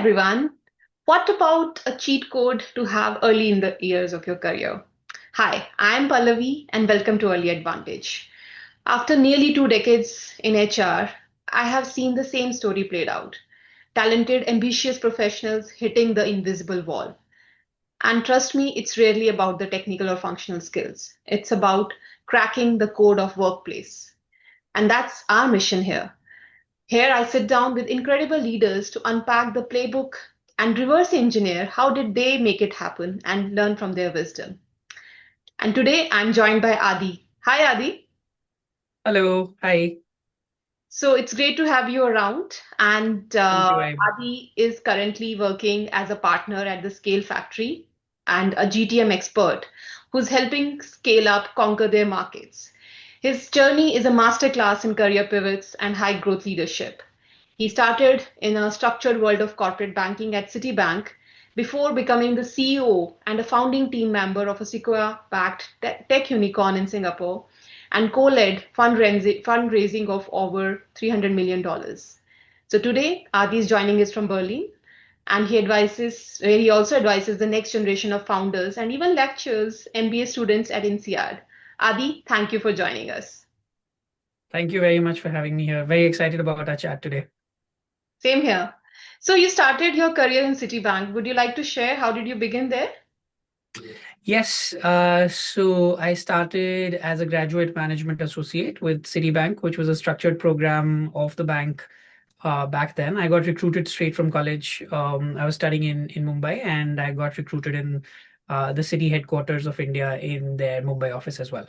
everyone. What about a cheat code to have early in the years of your career? Hi, I'm Pallavi and welcome to Early Advantage. After nearly 2 decades in HR, I have seen the same story played out. Talented, ambitious professionals hitting the invisible wall. And trust me, it's rarely about the technical or functional skills. It's about cracking the code of workplace. And that's our mission here. Here I sit down with incredible leaders to unpack the playbook and reverse engineer how did they make it happen and learn from their wisdom. And today I'm joined by Adi. Hi Adi. Hello. Hi. So it's great to have you around. And Thank you very much. Adi is currently working as a partner at the Scale Factory and a GTM expert who's helping scale up, conquer their markets. His journey is a masterclass in career pivots and high growth leadership. He started in a structured world of corporate banking at Citibank before becoming the CEO and a founding team member of a Sequoia-backed tech unicorn in Singapore and co-led fundraising of over $300 million. So today, Adi is joining us from Berlin, and he also advises the next generation of founders and even lectures MBA students at INSEAD. Adi, thank you for joining us. Thank you very much for having me here. Very excited about our chat today. Same here. So you started your career in Citibank. Would you like to share how did you begin there? Yes, so I started as a graduate management associate with Citibank, which was a structured program of the bank back then. I got recruited straight from college. I was studying in Mumbai, and I got recruited in the city headquarters of India in their Mumbai office as well.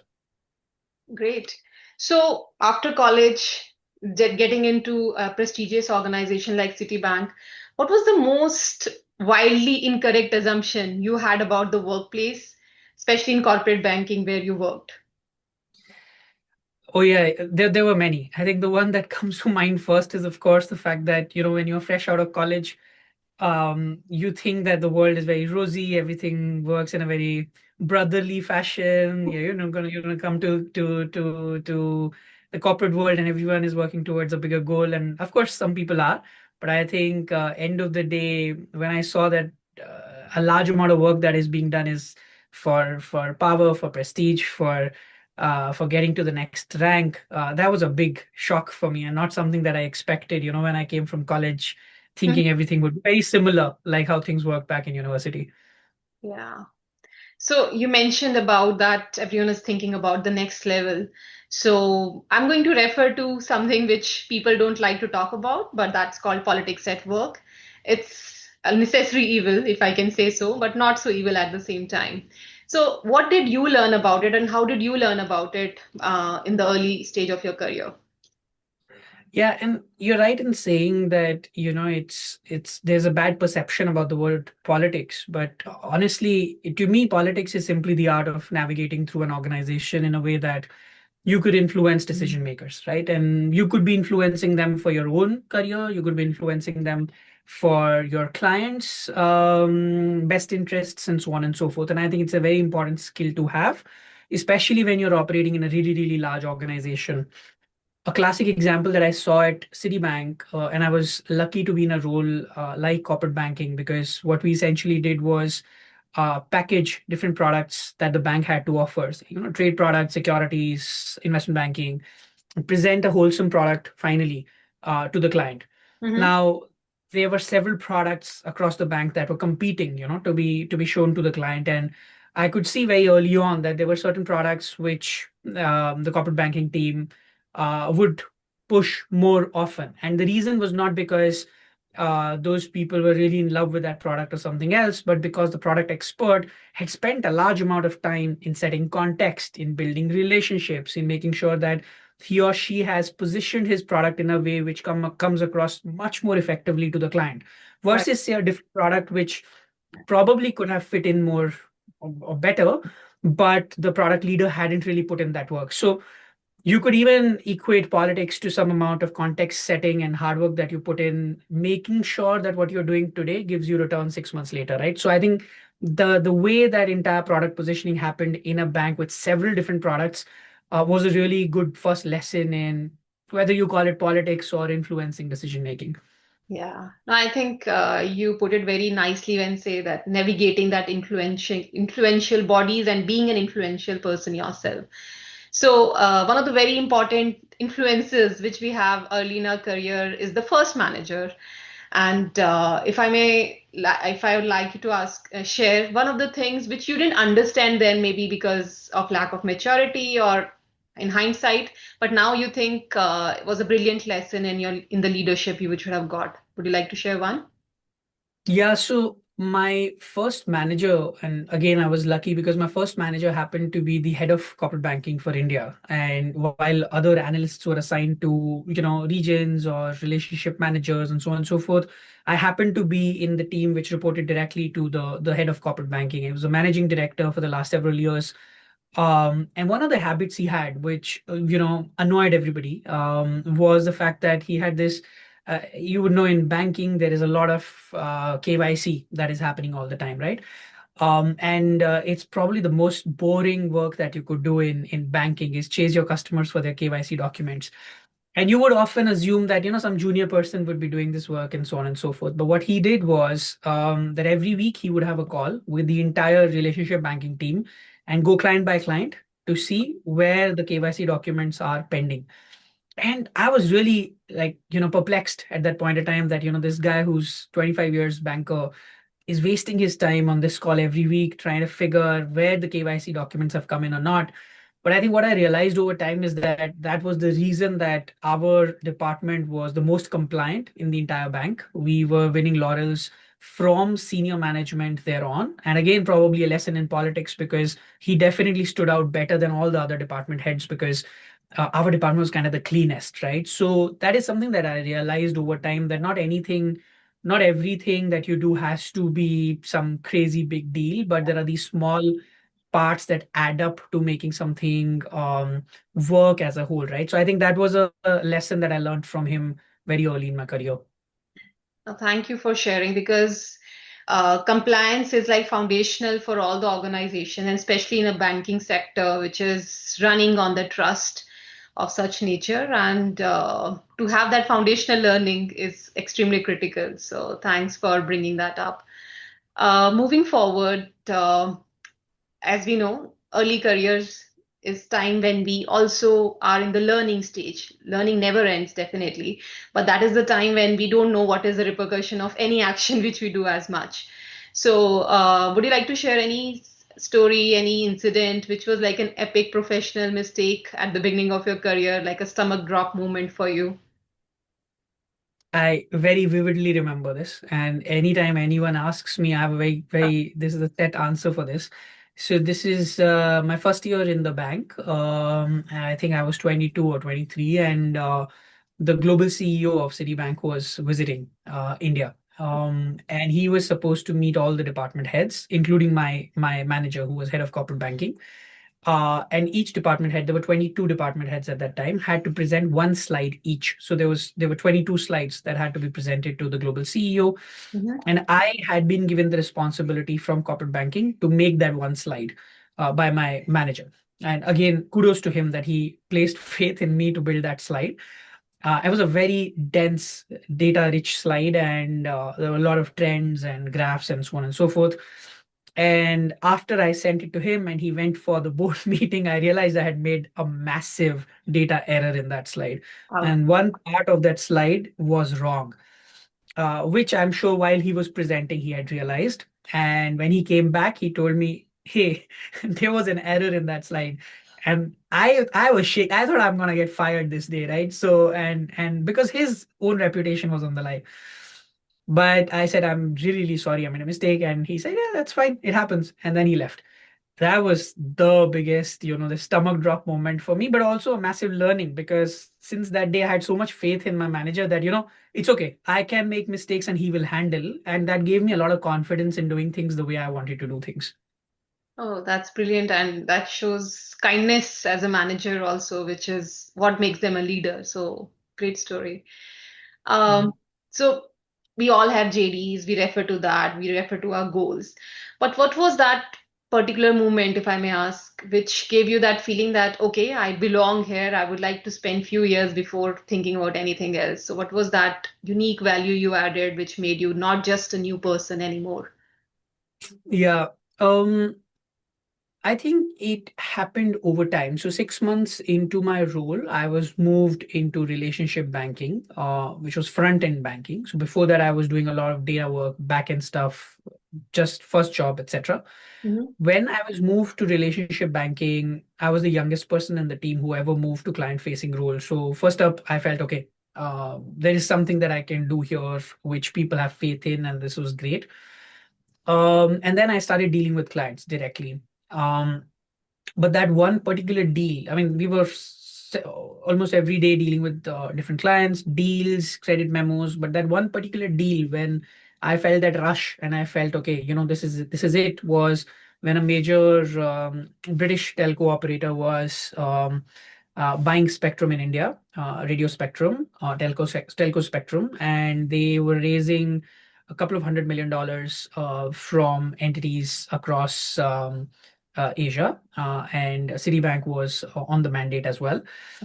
Great. So after college, getting into a prestigious organization like Citibank, what was the most wildly incorrect assumption you had about the workplace, especially in corporate banking where you worked? Oh yeah, there were many. I think the one that comes to mind first is, of course, the fact that, when you're fresh out of college, you think that the world is very rosy, everything works in a very brotherly fashion. You're gonna come to the corporate world, and everyone is working towards a bigger goal. And of course, some people are, but I think end of the day, when I saw that a large amount of work that is being done is for power, for prestige, for getting to the next rank, that was a big shock for me, and not something that I expected. When I came from college thinking everything would be very similar, like how things work back in university. Yeah. So you mentioned about that everyone is thinking about the next level. So I'm going to refer to something which people don't like to talk about, but that's called politics at work. It's a necessary evil, if I can say so, but not so evil at the same time. So what did you learn about it, and how did you learn about it in the early stage of your career? Yeah, and you're right in saying that, it's there's a bad perception about the word politics, but honestly, to me, politics is simply the art of navigating through an organization in a way that you could influence decision makers, right? And you could be influencing them for your own career, you could be influencing them for your clients' best interests, and so on and so forth. And I think it's a very important skill to have, especially when you're operating in a really, really large organization. A classic example that I saw at Citibank, and I was lucky to be in a role like corporate banking, because what we essentially did was package different products that the bank had to offer. So, trade products, securities, investment banking, and present a wholesome product finally to the client. Mm-hmm. Now, there were several products across the bank that were competing, to be shown to the client, and I could see very early on that there were certain products which the corporate banking team would push more often. And the reason was not because those people were really in love with that product or something else, but because the product expert had spent a large amount of time in setting context, in building relationships, in making sure that he or she has positioned his product in a way which comes across much more effectively to the client, Right. versus say a different product which probably could have fit in more or better, but the product leader hadn't really put in that work. So you could even equate politics to some amount of context setting and hard work that you put in, making sure that what you're doing today gives you return 6 months later, right? So I think the way that entire product positioning happened in a bank with several different products was a really good first lesson in whether you call it politics or influencing decision making. Yeah, no, I think you put it very nicely when say that navigating that influential bodies and being an influential person yourself. So one of the very important influences which we have early in our career is the first manager. And if I may, if I would like you to ask, share one of the things which you didn't understand then, maybe because of lack of maturity or in hindsight, but now you think it was a brilliant lesson in your in the leadership you which would have got. Would you like to share one? Yeah, so my first manager, and again, I was lucky because my first manager happened to be the head of corporate banking for India. And while other analysts were assigned to, regions or relationship managers and so on and so forth, I happened to be in the team which reported directly to the head of corporate banking. He was a managing director for the last several years. And one of the habits he had, which annoyed everybody, was the fact that he had this. You would know in banking there is a lot of KYC that is happening all the time, right? And it's probably the most boring work that you could do in banking is chase your customers for their KYC documents. And you would often assume that some junior person would be doing this work and so on and so forth. But what he did was that every week he would have a call with the entire relationship banking team and go client by client to see where the KYC documents are pending. And I was really like, perplexed at that point of time that, this guy who's 25 years banker is wasting his time on this call every week trying to figure where the KYC documents have come in or not. But I think what I realized over time is that that was the reason that our department was the most compliant in the entire bank. We were winning laurels from senior management thereon. And again, probably a lesson in politics because he definitely stood out better than all the other department heads because our department was kind of the cleanest, right? So that is something that I realized over time that not everything that you do has to be some crazy big deal, but there are these small parts that add up to making something work as a whole, right? So I think that was a lesson that I learned from him very early in my career. Thank you for sharing because compliance is like foundational for all the organization, and especially in a banking sector, which is running on the trust of such nature. And to have that foundational learning is extremely critical. So thanks for bringing that up. Moving forward, as we know, early careers is time when we also are in the learning stage. Learning never ends, definitely, but that is the time when we don't know what is the repercussion of any action which we do as much. So, would you like to share any story, any incident which was like an epic professional mistake at the beginning of your career, like a stomach drop moment for you? I very vividly remember this, and anytime anyone asks me, I have a this is the set answer for this. So this is my first year in the bank. I think I was 22 or 23, and the global CEO of Citibank was visiting India. And he was supposed to meet all the department heads, including my manager, who was head of corporate banking. And each department head, there were 22 department heads at that time, had to present one slide each. So there were 22 slides that had to be presented to the global CEO. Mhm. And I had been given the responsibility from corporate banking to make that one slide by my manager. And again, kudos to him that he placed faith in me to build that slide. It was a very dense, data rich slide, and there were a lot of trends and graphs and so on and so forth. And after I sent it to him and he went for the board meeting, I realized I had made a massive data error in that slide. Wow. And one part of that slide was wrong, which I'm sure while he was presenting, he had realized. And when he came back, he told me, "Hey, there was an error in that slide." And I was shaking. I thought I'm gonna get fired this day, right? So and because his own reputation was on the line. But I said, "I'm really, really sorry. I made a mistake." And he said, "Yeah, that's fine. It happens." And then he left. That was the biggest, the stomach drop moment for me, but also a massive learning because since that day, I had so much faith in my manager that, it's okay. I can make mistakes and he will handle. And that gave me a lot of confidence in doing things the way I wanted to do things. Oh, that's brilliant. And that shows kindness as a manager also, which is what makes them a leader. So great story. Mm. Um, so we all have JDs, we refer to that, we refer to our goals. But what was that particular moment, if I may ask, which gave you that feeling that, okay, I belong here. I would like to spend few years before thinking about anything else. So what was that unique value you added, which made you not just a new person anymore? Yeah. Um, I think it happened over time. So 6 months into my role, I was moved into relationship banking, which was front end banking. So before that, I was doing a lot of data work, back end stuff, just first job, etc. Hmm. When I was moved to relationship banking, I was the youngest person in the team who ever moved to client facing role. So first up, I felt okay. There is something that I can do here, which people have faith in, and this was great. And then I started dealing with clients directly. Um, but that one particular deal, I mean, we were almost every day dealing with different clients, deals, credit memos. But that one particular deal, when I felt that rush and I felt okay, this is it, was when a major British telco operator was buying spectrum in India, radio spectrum, telco spectrum, and they were raising a couple of $100 million from entities across Asia, and Citibank was on the mandate as well.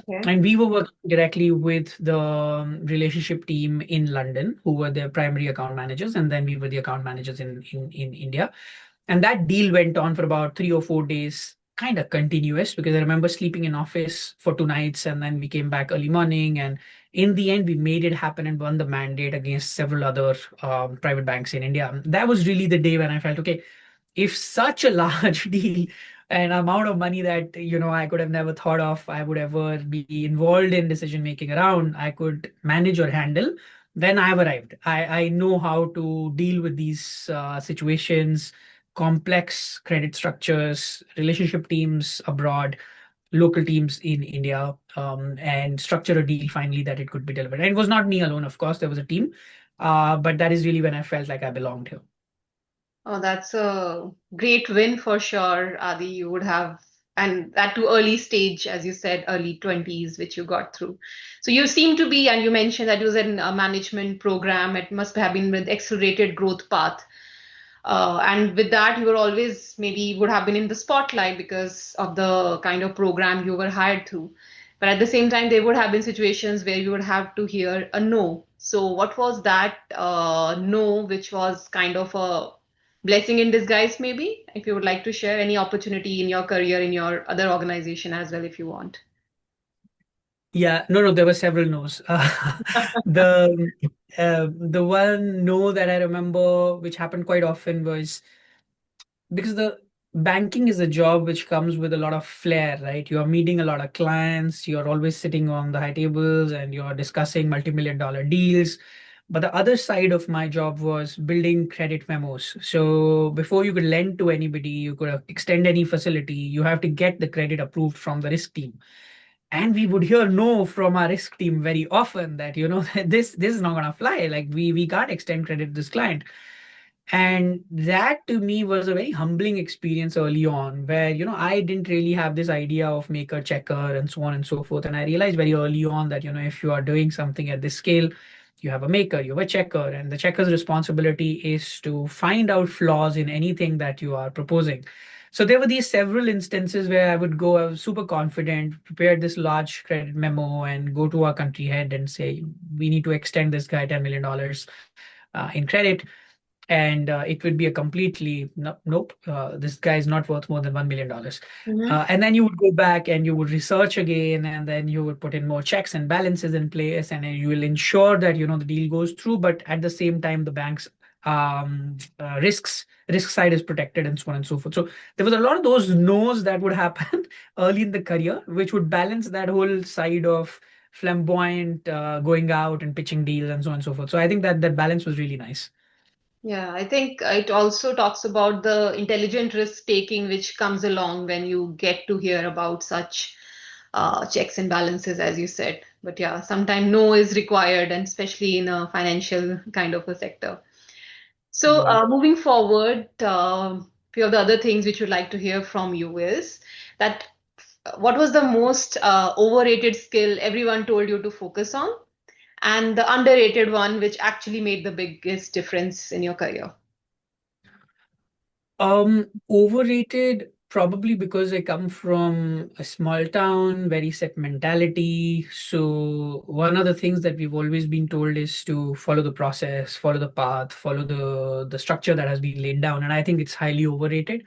Okay. And we were working directly with the relationship team in London, who were their primary account managers, and then we were the account managers in India. And that deal went on for about 3 or 4 days, kind of continuous, because I remember sleeping in office for 2 nights, and then we came back early morning. And in the end, we made it happen and won the mandate against several other private banks in India. That was really the day when I felt, okay, if such a large deal and amount of money that I could have never thought of I would ever be involved in decision making around, I could manage or handle, then I've arrived. I know how to deal with these situations, complex credit structures, relationship teams abroad, local teams in India, and structure a deal finally that it could be delivered. And it was not me alone, of course, there was a team, but that is really when I felt like I belonged here. Oh, that's a great win for sure, Adi. You would have, and that too early stage, as you said, early 20s, which you got through. So you seem to be, and you mentioned that it was in a management program. It must have been with accelerated growth path. And with that, you were always maybe would have been in the spotlight because of the kind of program you were hired through. But at the same time, there would have been situations where you would have to hear a no. So, what was that no, which was kind of a blessing in disguise, maybe? If you would like to share any opportunity in your career, in your other organization as well, if you want. Yeah, no, no, there were several no's. The one no that I remember, which happened quite often, was because the banking is a job which comes with a lot of flair, right? You are meeting a lot of clients, you're always sitting on the high tables, and you're discussing multi-million dollar deals. But the other side of my job was building credit memos. So before you could lend to anybody, you could extend any facility, you have to get the credit approved from the risk team. And we would hear no from our risk team very often, that this is not going to fly, like we can't extend credit to this client. And that to me was a very humbling experience early on, where I didn't really have this idea of maker checker and so on and so forth. And I realized very early on that if you are doing something at this scale, you have a maker, you have a checker, and the checker's responsibility is to find out flaws in anything that you are proposing. So there were these several instances where I would go, I was super confident, prepared this large credit memo, and go to our country head and say, we need to extend this guy $10 million in credit. And it would be a completely nope, this guy is not worth more than $1 million. Mm-hmm. And then you would go back and you would research again, and then you would put in more checks and balances in place, and then you will ensure that the deal goes through, but at the same time the bank's risk side is protected, and so on and so forth. So there was a lot of those no's that would happen early in the career, which would balance that whole side of flamboyant going out and pitching deals and so on and so forth. So I think that that balance was really nice. Yeah, I think it also talks about the intelligent risk taking which comes along when you get to hear about such checks and balances, as you said. But yeah, sometimes no is required, and especially in a financial kind of a sector. So Yeah. moving forward, few of the other things which we'd like to hear from you is that what was the most overrated skill everyone told you to focus on, and the underrated one which actually made the biggest difference in your career? Overrated probably because I come from a small town, very set mentality. So one of the things that we've always been told is to follow the process, follow the path, follow the structure that has been laid down. And I think it's highly overrated.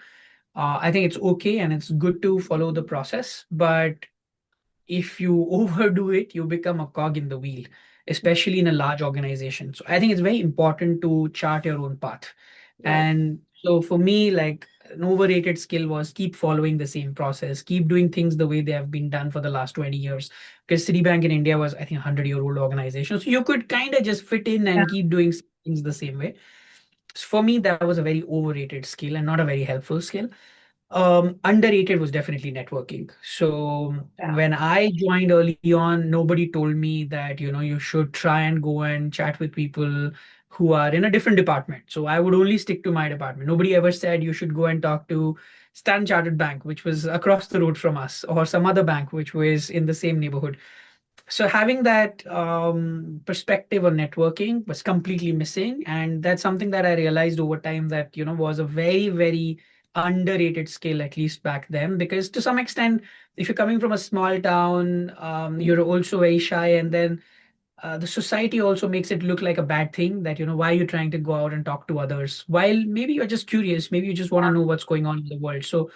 I think it's okay and it's good to follow the process, but if you overdo it, you become a cog in the wheel, especially in a large organization. So I think it's very important to chart your own path. Right. And so for me, like an overrated skill was keep following the same process, keep doing things the way they have been done for the last 20 years. Because Citibank in India was, I think, a 100-year-old organization. So you could kind of just fit in Yeah. and keep doing things the same way. So for me, that was a very overrated skill and not a very helpful skill. Underrated was definitely networking. So Yeah. when I joined early on, nobody told me that, you should try and go and chat with people who are in a different department. So I would only stick to my department. Nobody ever said you should go and talk to Stan Chartered Bank, which was across the road from us, or some other bank, which was in the same neighborhood. So having that perspective on networking was completely missing, and that's something that I realized over time that was a very very underrated skill, at least back then, because to some extent, if you're coming from a small town, you're also very shy, and then the society also makes it look like a bad thing that why are you trying to go out and talk to others while maybe you're just curious, maybe you just want to know what's going on in the world. So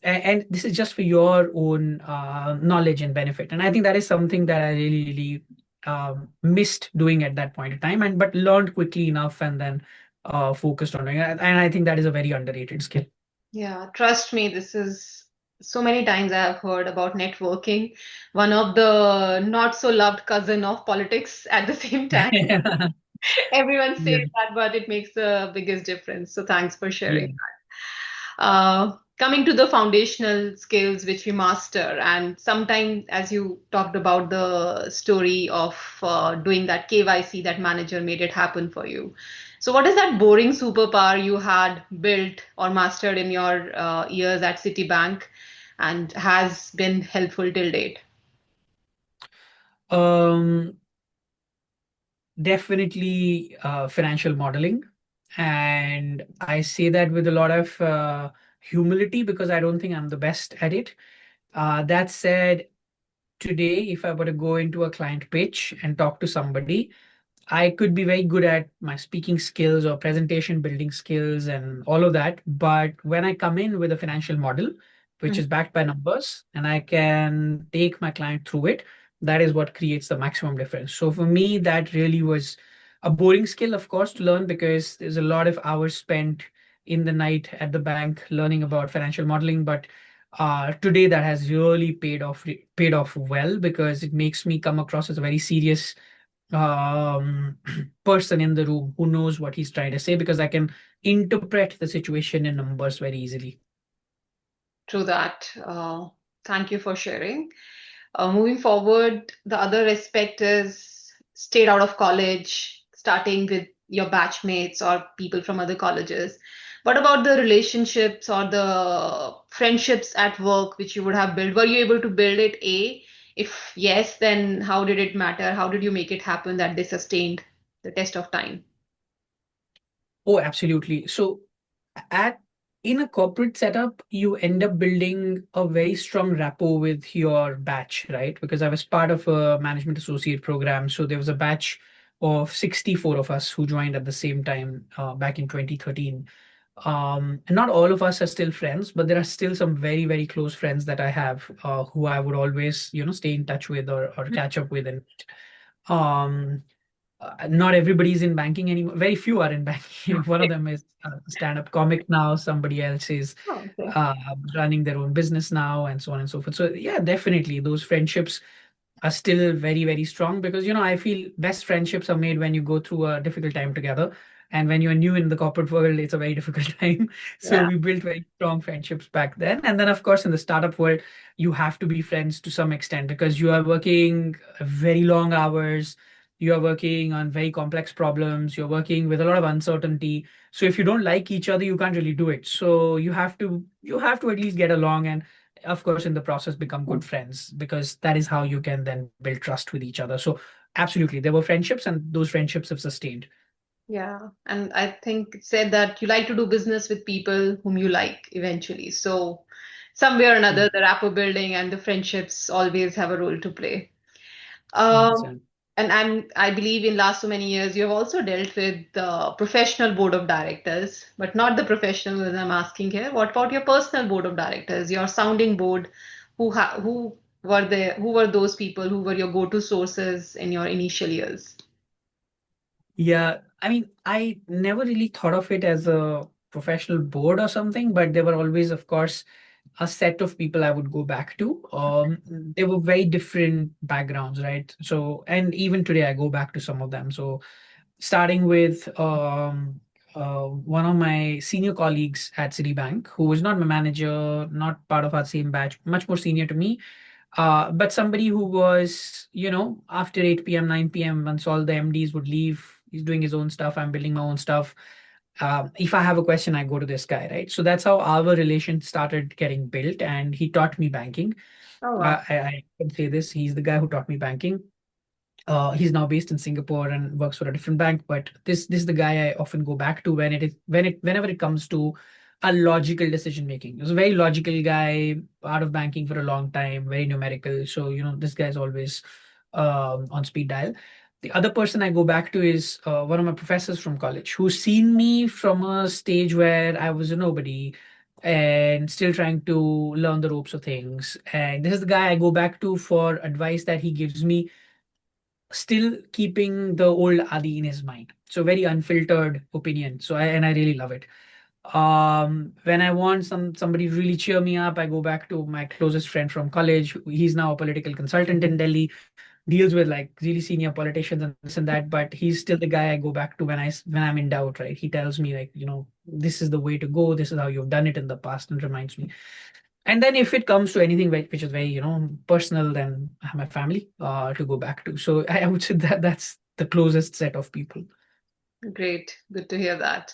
and this is just for your own knowledge and benefit, and I think that is something that I really really missed doing at that point in time, and but learned quickly enough and then focused on doing it. And I think that is a very underrated skill. Yeah, trust me, this is so many times I have heard about networking, one of the not so loved cousin of politics at the same time. Everyone says Yeah. that, but it makes the biggest difference. So thanks for sharing. Yeah. Coming to the foundational skills which we master, and sometimes, as you talked about the story of doing that KYC, that manager made it happen for you. So, what is that boring superpower you had built or mastered in your years at Citibank and has been helpful till date? um Definitely financial modeling. And I say that with a lot of humility because I don't think I'm the best at it. That said, today, if I were to go into a client pitch and talk to somebody, I could be very good at my speaking skills or presentation building skills and all of that. But when I come in with a financial model, which Mhm. is backed by numbers, and I can take my client through it, that is what creates the maximum difference. So for me, that really was a boring skill, of course, to learn because there's a lot of hours spent in the night at the bank learning about financial modeling. But today, that has really paid off well because it makes me come across as a very serious um, person in the room who knows what he's trying to say because I can interpret the situation in numbers very easily. True that. Thank you for sharing. Moving forward, the other aspect is stayed out of college, starting with your batchmates or people from other colleges. What about the relationships or the friendships at work which you would have built? Were you able to build it? A, if yes, then how did it matter? How did you make it happen that they sustained the test of time? Oh, absolutely. So at in a corporate setup, you end up building a very strong rapport with your batch, right? Because I was part of a management associate program. So there was a batch of 64 of us who joined at the same time back in 2013. And not all of us are still friends, but there are still some very, very close friends that I have who I would always, stay in touch with or catch up with. And um, not everybody's in banking anymore. Very few are in banking. One of them is a stand-up comic now. Somebody else is Oh, okay. uh, running their own business now, and so on and so forth. So yeah, definitely those friendships are still very, very strong because I feel best friendships are made when you go through a difficult time together. And when you're new in the corporate world, it's a very difficult time. So Yeah. we built very strong friendships back then. And then, of course, in the startup world, you have to be friends to some extent because you are working very long hours. You are working on very complex problems. You're working with a lot of uncertainty. So if you don't like each other, you can't really do it. So you have to at least get along and of course in the process become good friends because that is how you can then build trust with each other. So absolutely there were friendships and those friendships have sustained. Yeah, and I think it said that you like to do business with people whom you like eventually. So somewhere or another, the rapport building and the friendships always have a role to play. Um, 100%. and I believe in last so many years, you have also dealt with the professional board of directors, but not the professional that I'm asking here. What about your personal board of directors, your sounding board? Who were there? Who were those people? Who were your go-to sources in your initial years? Yeah, I mean, I never really thought of it as a professional board or something, but there were always, of course, a set of people I would go back to. They were very different backgrounds, right? So, and even today, I go back to some of them. So, starting with one of my senior colleagues at Citibank, who was not my manager, not part of our same batch, much more senior to me, but somebody who was, after 8 p.m., 9 p.m., once all the MDs would leave, he's doing his own stuff, I'm building my own stuff. If I have a question, I go to this guy, right? So that's how our relation started getting built. And he taught me banking. Oh, wow. I can say this. He's the guy who taught me banking. He's now based in Singapore and works for a different bank. But this is the guy I often go back to whenever it comes to a logical decision making. He was a very logical guy, out of banking for a long time, very numerical. So this guy's always on speed dial. The other person I go back to is one of my professors from college, who's seen me from a stage where I was a nobody and still trying to learn the ropes of things. And this is the guy I go back to for advice that he gives me, still keeping the old Adi in his mind. So very unfiltered opinion. And I really love it. When I want somebody to really cheer me up, I go back to my closest friend from college. He's now a political consultant in Delhi, deals with like really senior politicians and this and that, but he's still the guy I go back to when I'm in doubt, right? He tells me like, this is the way to go, this is how you've done it in the past, and reminds me. And then if it comes to anything which is very, personal, then I have my family to go back to. So I would say that that's the closest set of people. Great. Good to hear that.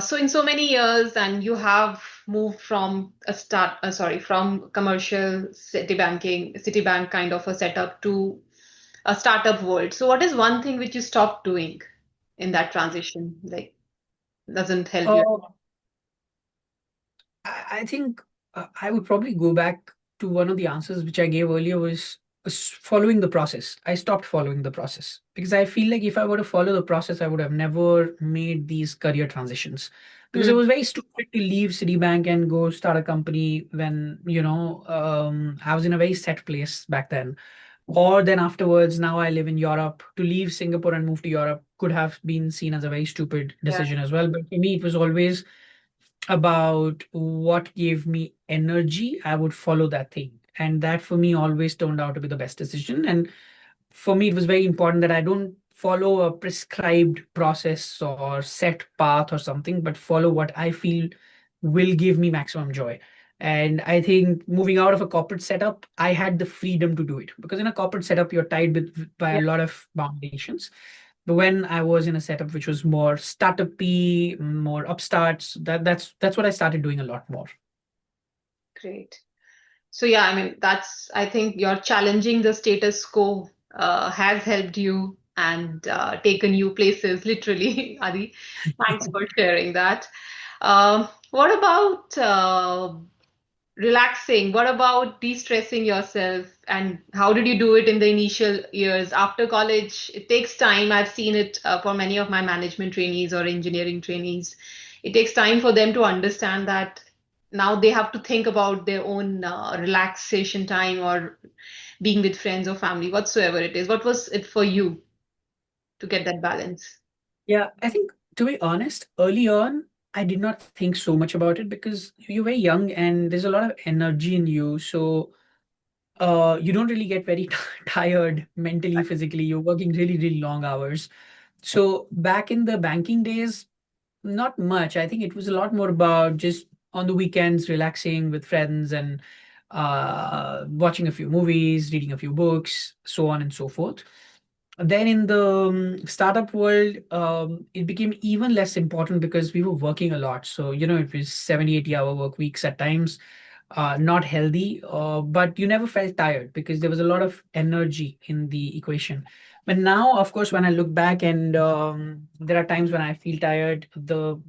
So in so many years, and you have moved from from commercial Citibank kind of a setup to a startup world. So what is one thing which you stopped doing in that transition? Like, doesn't help you. Uh, I think I would probably go back to one of the answers which I gave earlier, was following the process. I stopped following the process because I feel like if I were to follow the process, I would have never made these career transitions. Because it Mm, was very stupid to leave Citibank and go start a company when, I was in a very set place back then. Or then afterwards, now I live in Europe. To leave Singapore and move to Europe could have been seen as a very stupid yeah, decision as well. But for me, it was always about what gave me energy. I would follow that thing. And that for me always turned out to be the best decision. And for me, it was very important that I don't follow a prescribed process or set path or something, but follow what I feel will give me maximum joy. And I think moving out of a corporate setup, I had the freedom to do it, because in a corporate setup, you're tied by yeah, a lot of foundations. But when I was in a setup which was more startup-y, more upstarts, that's what I started doing a lot more. great. So yeah, I mean, I think you're challenging the status quo has helped you and taken you places, literally, Adi. Thanks for sharing that. What about relaxing? What about de-stressing yourself? And how did you do it in the initial years after college? It takes time. I've seen it for many of my management trainees or engineering trainees. It takes time for them to understand that now they have to think about their own relaxation time or being with friends or family, whatsoever it is. What was it for you to get that balance? Yeah, I think, to be honest, early on, I did not think so much about it because you're very young and there's a lot of energy in you. So you don't really get very tired mentally, physically. You're working really, really long hours. So back in the banking days, not much. I think it was a lot more about just on the weekends relaxing with friends and watching a few movies, reading a few books, so on and so forth. Then in the startup world, it became even less important because we were working a lot. So, it was 70, 80 hour work weeks at times. not healthy, but you never felt tired because there was a lot of energy in the equation. But now, of course, when I look back and there are times when I feel tired, the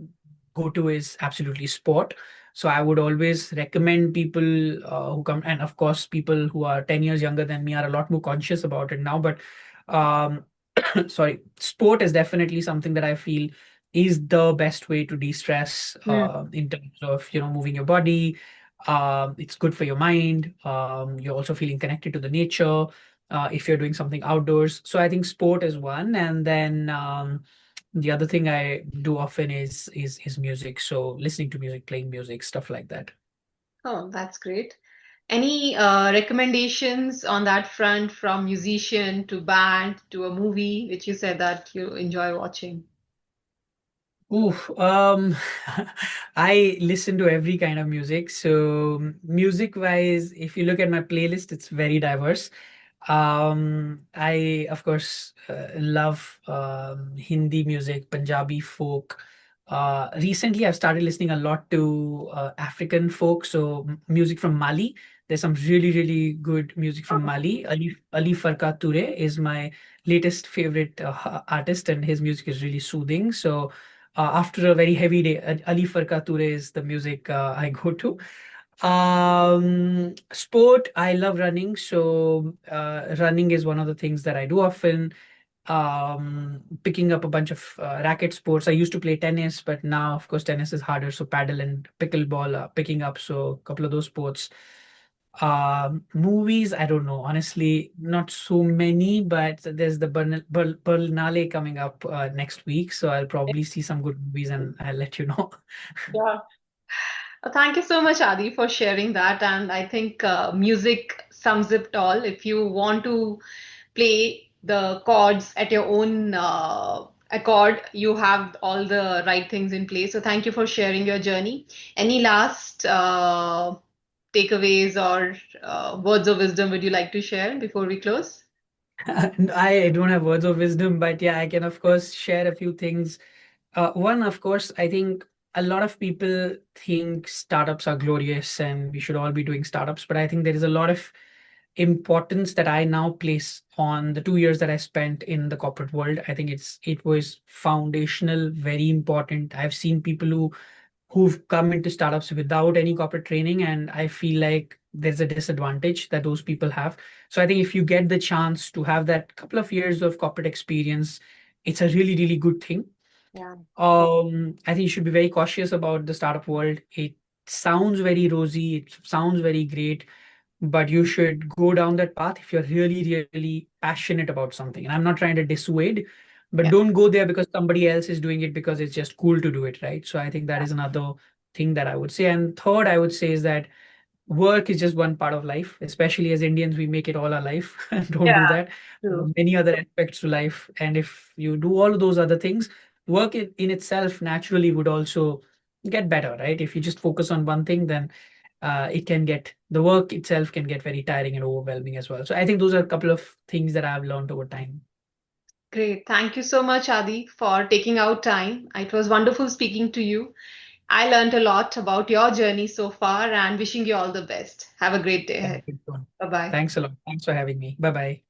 go-to is absolutely sport. So I would always recommend people who come, and of course, people who are 10 years younger than me are a lot more conscious about it now. But um, sorry, sport is definitely something that I feel is the best way to de-stress Hmm. in terms of moving your body. It's good for your mind. You're also feeling connected to the nature if you're doing something outdoors. So I think sport is one, and then the other thing I do often is music. So listening to music, playing music, stuff like that. Oh, that's great. Any recommendations on that front from musician to band to a movie, which you said that you enjoy watching? Oof, I listen to every kind of music. So music wise, if you look at my playlist, it's very diverse. I of course love Hindi music, Punjabi folk. Recently, I've started listening a lot to African folk, so music from Mali. There's some really, really good music from Oh, Mali. Ali Farka Toure is my latest favorite artist, and his music is really soothing. So after a very heavy day, Ali Farka Toure is the music I go to. Sport, I love running. So running is one of the things that I do often. Picking up a bunch of racket sports. I used to play tennis, but now, of course, tennis is harder. So paddle and pickleball are picking up. So a couple of those sports. Movies, I don't know. Honestly, not so many, but there's the Berlinale coming up next week. So I'll probably see some good movies and I'll let you know. yeah. Thank you so much, Adi, for sharing that. And I think music sums it all. If you want to play the chords at your own accord, you have all the right things in place. So thank you for sharing your journey. Any last takeaways or words of wisdom would you like to share before we close? I don't have words of wisdom, but yeah, I can, of course, share a few things. One, of course, I think a lot of people think startups are glorious and we should all be doing startups, but I think there is a lot of importance that I now place on the 2 years that I spent in the corporate world. I think it was foundational, very important. I've seen people who've come into startups without any corporate training, and I feel like there's a disadvantage that those people have. So I think if you get the chance to have that couple of years of corporate experience, it's a really, really good thing. Yeah. I think you should be very cautious about the startup world. It sounds very rosy, it sounds very great, but you should go down that path if you're really, really passionate about something. And I'm not trying to dissuade, but Yeah. don't go there because somebody else is doing it because it's just cool to do it, right? So I think that is another thing that I would say. And third, I would say is that work is just one part of life. Especially as Indians, we make it all our life. Don't Yeah, do that. true. Many other aspects to life, and if you do all of those other things, work in itself naturally would also get better, right? If you just focus on one thing, then it can get the work itself can get very tiring and overwhelming as well. So I think those are a couple of things that I've learned over time. Great. Thank you so much, Adi, for taking out time. It was wonderful speaking to you. I learned a lot about your journey so far and wishing you all the best. Have a great day Yeah, ahead. good one. Bye bye. Thanks a lot. Thanks for having me. Bye bye.